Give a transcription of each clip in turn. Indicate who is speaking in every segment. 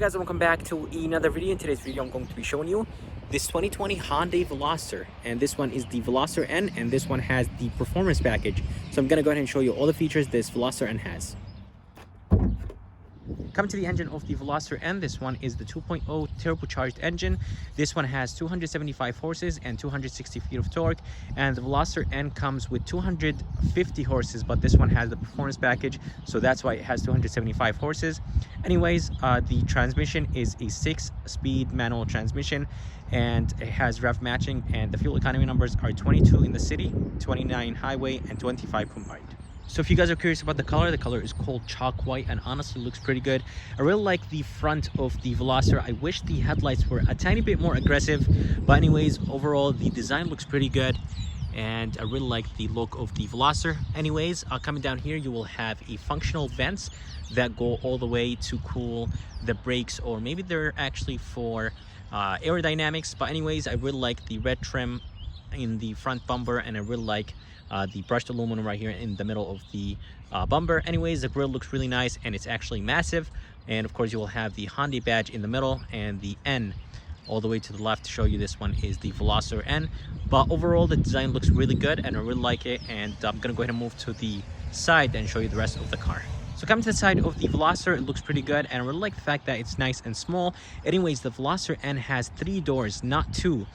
Speaker 1: guys, welcome back to another video. In today's video I'm going to be showing you this 2020 Hyundai Veloster, and this one is the Veloster N, and this one has the performance package. So I'm gonna go ahead and show you all the features this Veloster N has. Coming to the engine of the Veloster N, this one is the 2.0 turbocharged engine. This one has 275 horses and 260 feet of torque, and the Veloster N comes with 250 horses, but this one has the performance package, so that's why it has 275 horses. Anyways, the transmission is a 6-speed manual transmission, and it has rev matching, and the fuel economy numbers are 22 in the city, 29 highway, and 25 combined. So if you guys are curious about the color is called chalk white, and honestly looks pretty good. I really like the front of the Veloster. I wish the headlights were a tiny bit more aggressive, but anyways, overall the design looks pretty good, and I really like the look of the Veloster. Anyways, coming down here you will have a functional vents that go all the way to cool the brakes, or maybe they're actually for aerodynamics. But anyways, I really like the red trim in the front bumper, and I really like the brushed aluminum right here in the middle of the bumper. Anyways, the grille looks really nice, and it's actually massive. And of course you will have the Hyundai badge in the middle, and the N all the way to the left to show you this one is the Veloster N. But overall the design looks really good, and I really like it. And I'm gonna go ahead and move to the side and show you the rest of the car. So coming to the side of the Veloster, it looks pretty good, and I really like the fact that it's nice and small. Anyways, the Veloster N has 3 doors, not 2,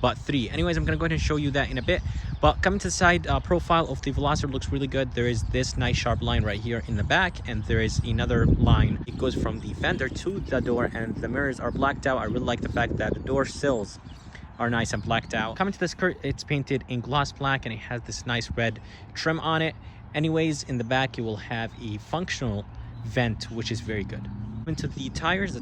Speaker 1: but 3. Anyways, I'm gonna go ahead and show you that in a bit. But coming to the side profile of the Veloster looks really good. There is this nice sharp line right here in the back, and there is another line. It goes from the fender to the door, and the mirrors are blacked out. I really like the fact that the door sills are nice and blacked out. Coming to the skirt, it's painted in gloss black, and it has this nice red trim on it. Anyways, in the back you will have a functional vent, which is very good. Into the tires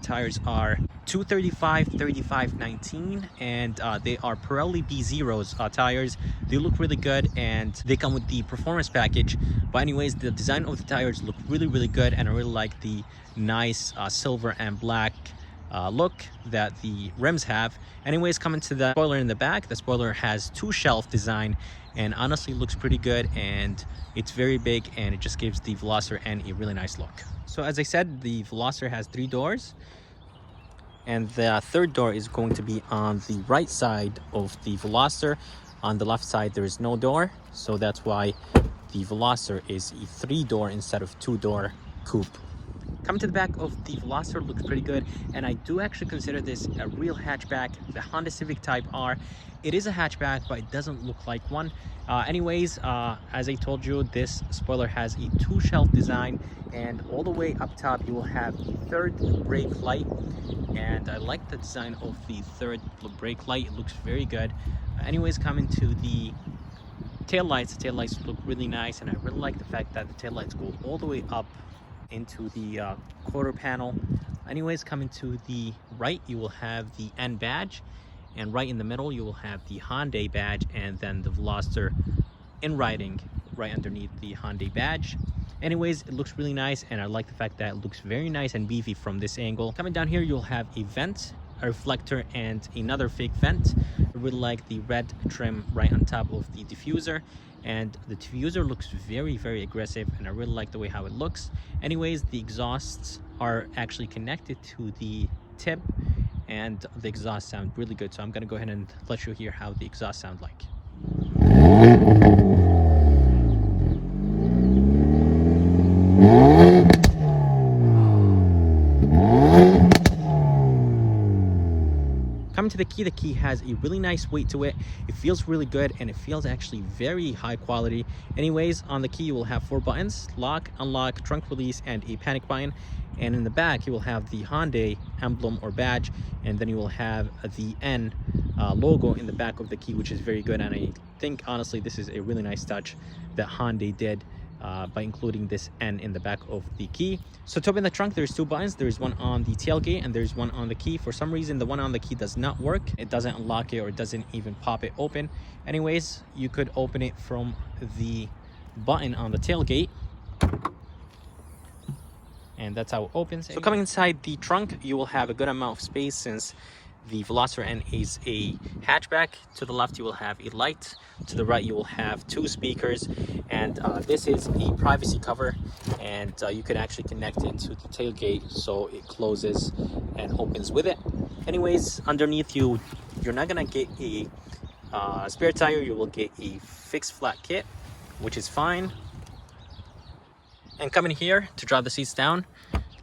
Speaker 1: are 235 35 19, and they are Pirelli B0s tires. They look really good, and they come with the performance package. But anyways, the design of the tires look really good, and I really like the nice silver and black look that the rims have. Anyways, coming to the spoiler in the back, the spoiler has 2 shelf design, and honestly looks pretty good, and it's very big, and it just gives the Veloster N a really nice look. So as I said, the Veloster has 3 doors, and the third door is going to be on the right side of the Veloster. On the left side there is no door, so that's why the Veloster is a 3-door instead of 2-door coupe. Coming to the back of the Veloster looks pretty good, and I do actually consider this a real hatchback. The Honda Civic Type R, it is a hatchback, but it doesn't look like one. Anyways, as I told you, this spoiler has a 2-shelf design, and all the way up top you will have the third brake light, and I like the design of the third brake light. It looks very good. Anyways, coming to the taillights, the taillights look really nice, and I really like the fact that the taillights go all the way up into the quarter panel. Anyways, coming to the right you will have the N badge, and right in the middle you will have the Hyundai badge, and then the Veloster in writing right underneath the Hyundai badge. Anyways, it looks really nice, and I like the fact that it looks very nice and beefy from this angle. Coming down here you'll have a vent, a reflector, and another fake vent. I really like the red trim right on top of the diffuser, and the diffuser looks very aggressive, and I really like the way how it looks. Anyways, the exhausts are actually connected to the tip, and the exhaust sound really good, so I'm gonna go ahead and let you hear how the exhaust sound like. Coming to the key has a really nice weight to it. It feels really good, and it feels actually very high quality. Anyways, on the key you will have 4 buttons: lock, unlock, trunk release, and a panic button. And in the back you will have the Hyundai emblem or badge, and then you will have the N logo in the back of the key, which is very good. And I think honestly this is a really nice touch that Hyundai did by including this N in the back of the key. So to open the trunk, there's 2 buttons. There's one on the tailgate, and there's one on the key. For some reason the one on the key does not work. It doesn't unlock it, or it doesn't even pop it open. Anyways, you could open it from the button on the tailgate, and that's how it opens. So coming inside the trunk, you will have a good amount of space, since The Veloster N is a hatchback. To the left you will have a light, to the right you will have 2 speakers, and this is a privacy cover, and you can actually connect it to the tailgate so it closes and opens with it. Anyways, underneath you're not gonna get a spare tire, you will get a fixed flat kit, which is fine. And come in here to drop the seats down,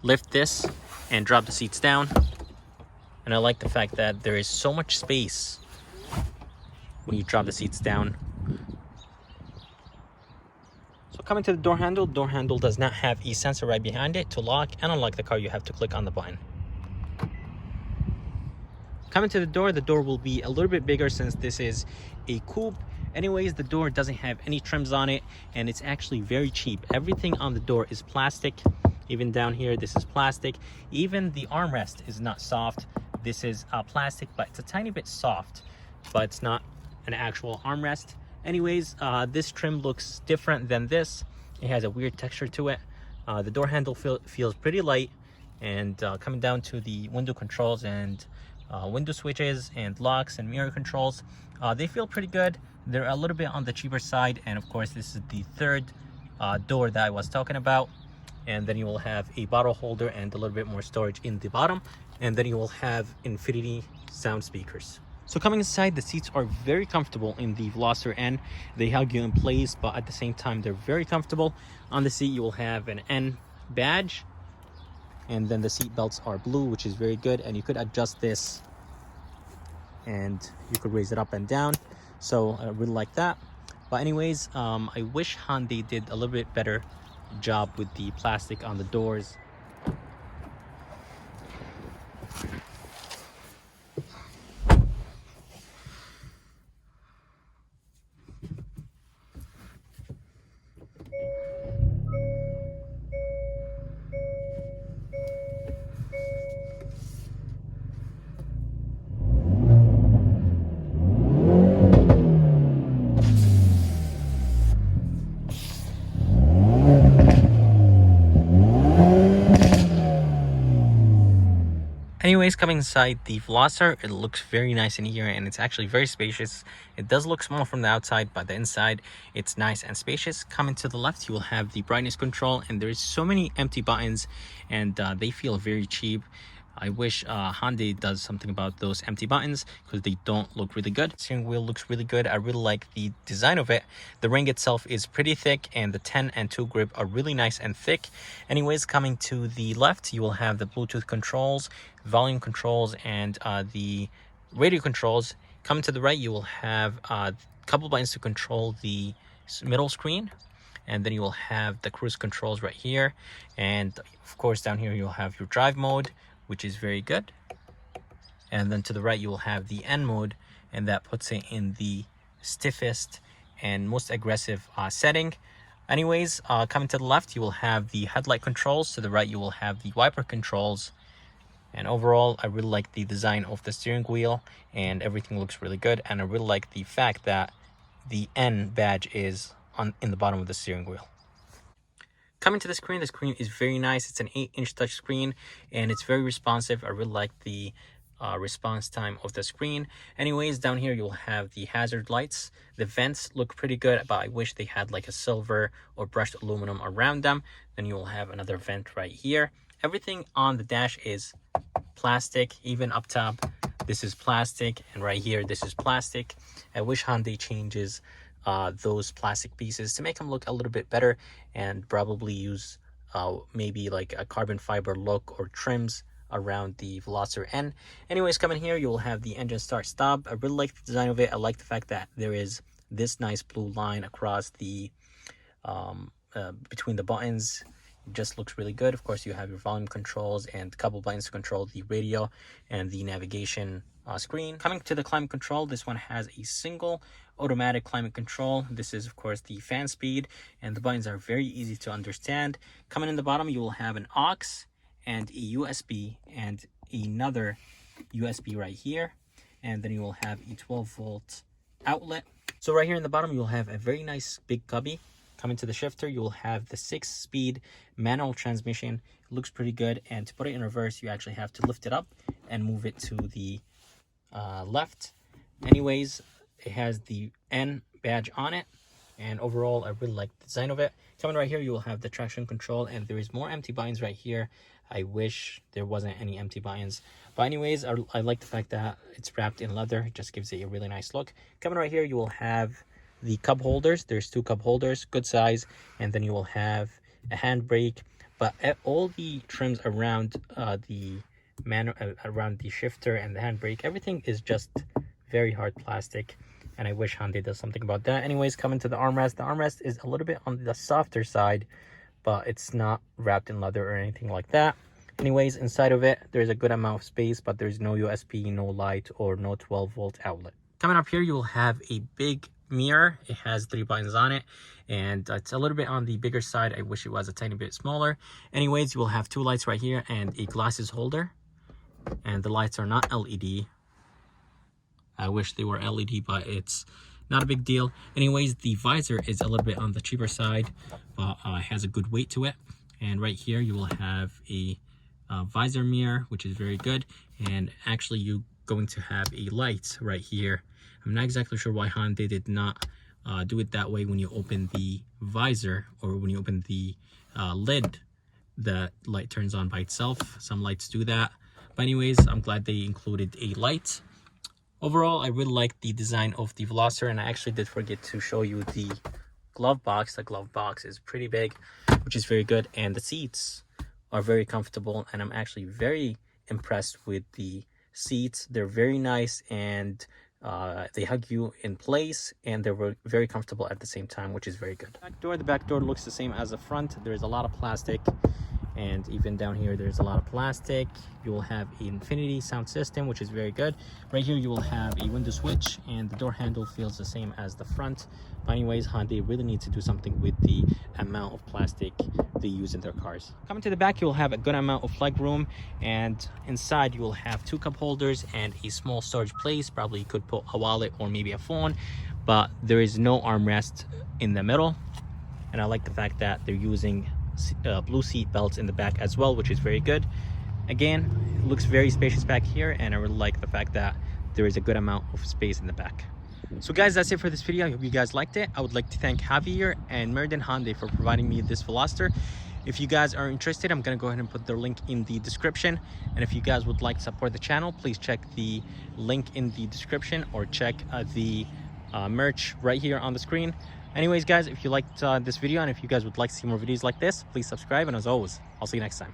Speaker 1: lift this and drop the seats down. And I like the fact that there is so much space when you drop the seats down. So coming to the door handle does not have a sensor right behind it to lock, and unlike the car, you have to click on the button. Coming to the door will be a little bit bigger since this is a coupe. Anyways, the door doesn't have any trims on it, and it's actually very cheap. Everything on the door is plastic. Even down here, this is plastic. Even the armrest is not soft. This is plastic, but it's a tiny bit soft, but it's not an actual armrest. Anyways, this trim looks different than this. It has a weird texture to it. The door handle feels pretty light, and coming down to the window controls and window switches and locks and mirror controls, they feel pretty good. They're a little bit on the cheaper side, and of course this is the third door that I was talking about. And then you will have a bottle holder and a little bit more storage in the bottom, and then you will have infinity sound speakers. So coming inside, the seats are very comfortable in the Veloster N. They hug you in place, but at the same time they're very comfortable. On the seat you will have an N badge, and then the seat belts are blue, which is very good, and you could adjust this and you could raise it up and down. So I really like that. But anyways, I wish Hyundai did a little bit better job with the plastic on the doors. Anyways, coming inside the Veloster, it looks very nice in here, and it's actually very spacious. It does look small from the outside, but the inside it's nice and spacious. Coming to the left, you will have the brightness control, and there's so many empty buttons, and they feel very cheap. I wish Hyundai does something about those empty buttons because they don't look really good. Steering wheel looks really good. I really like the design of it. The ring itself is pretty thick, and the 10 and 2 grip are really nice and thick. Anyways, coming to the left, you will have the Bluetooth controls, volume controls, and the radio controls. Coming to the right, you will have a couple buttons to control the middle screen, and then you will have the cruise controls right here, and of course down here you'll have your drive mode, which is very good. And then to the right you will have the N mode, and that puts it in the stiffest and most aggressive setting. Anyways, coming to the left you will have the headlight controls, to the right you will have the wiper controls. And overall, I really like the design of the steering wheel, and everything looks really good. And I really like the fact that the N badge is in the bottom of the steering wheel. Coming to the screen is very nice. It's an 8-inch touch screen, and it's very responsive. I really like the response time of the screen. Anyways, down here you'll have the hazard lights. The vents look pretty good, but I wish they had like a silver or brushed aluminum around them. Then you will have another vent right here. Everything on the dash is plastic. Even up top this is plastic, and right here this is plastic. I wish Hyundai changes those plastic pieces to make them look a little bit better, and probably use maybe like a carbon fiber look or trims around the Veloster N. Anyways, coming here you'll have the engine start stop. I really like the design of it. I like the fact that there is this nice blue line across the between the buttons. It just looks really good. Of course, you have your volume controls and a couple buttons to control the radio and the navigation screen. Coming to the climate control, this one has a single automatic climate control. This is of course the fan speed, and the buttons are very easy to understand. Coming in the bottom you will have an aux and a USB and another USB right here, and then you will have a 12-volt outlet. So right here in the bottom you'll have a very nice big cubby. Coming to the shifter, you will have the 6-speed manual transmission. It looks pretty good, and to put it in reverse you actually have to lift it up and move it to the left. Anyways, it has the N badge on it, and overall I really like the design of it. Coming right here, you will have the traction control, and there is more empty buttons right here. I wish there wasn't any empty buttons, but anyways, I like the fact that it's wrapped in leather. It just gives it a really nice look. Coming right here, you will have the cup holders. There's 2 cup holders, good size, and then you will have a handbrake. But all the trims around around the shifter and the handbrake, everything is just very hard plastic, and I wish Hyundai does something about that. Anyways, coming to the armrest is a little bit on the softer side, but it's not wrapped in leather or anything like that. Anyways, inside of it, there's a good amount of space, but there's no USB, no light, or no 12-volt outlet. Coming up here, you will have a big mirror. It has 3 buttons on it, and it's a little bit on the bigger side. I wish it was a tiny bit smaller. Anyways, you will have 2 lights right here and a glasses holder, and the lights are not LED. I wish they were LED, but it's not a big deal. Anyways, the visor is a little bit on the cheaper side, but has a good weight to it. And right here, you will have a visor mirror, which is very good. And actually, you're going to have a light right here. I'm not exactly sure why Hyundai did not do it that way. When you open the visor, or when you open the lid, the light turns on by itself. Some lights do that. But anyways, I'm glad they included a light. Overall, I really like the design of the Veloster, and I actually did forget to show you the glove box. The glove box is pretty big, which is very good, and the seats are very comfortable, and I'm actually very impressed with the seats. They're very nice, and they hug you in place, and they're very comfortable at the same time, which is very good. The back door looks the same as the front. There's a lot of plastic, and even down here there's a lot of plastic. You will have an infinity sound system, which is very good. Right here you will have a window switch, and the door handle feels the same as the front. But anyways, Hyundai really needs to do something with the amount of plastic they use in their cars. Coming to the back, you will have a good amount of leg room, and inside you will have 2 cup holders and a small storage place. Probably you could put a wallet or maybe a phone, but there is no armrest in the middle. And I like the fact that they're using blue seat belts in the back as well, which is very good. Again, it looks very spacious back here, and I really like the fact that there is a good amount of space in the back. So guys, that's it for this video. I hope you guys liked it. I would like to thank Javier and Meriden Hyundai for providing me this Veloster. If you guys are interested, I'm going to go ahead and put their link in the description. And if you guys would like to support the channel, please check the link in the description, or check the merch right here on the screen. Anyways, guys, if you liked this video, and if you guys would like to see more videos like this, please subscribe. And as always, I'll see you next time.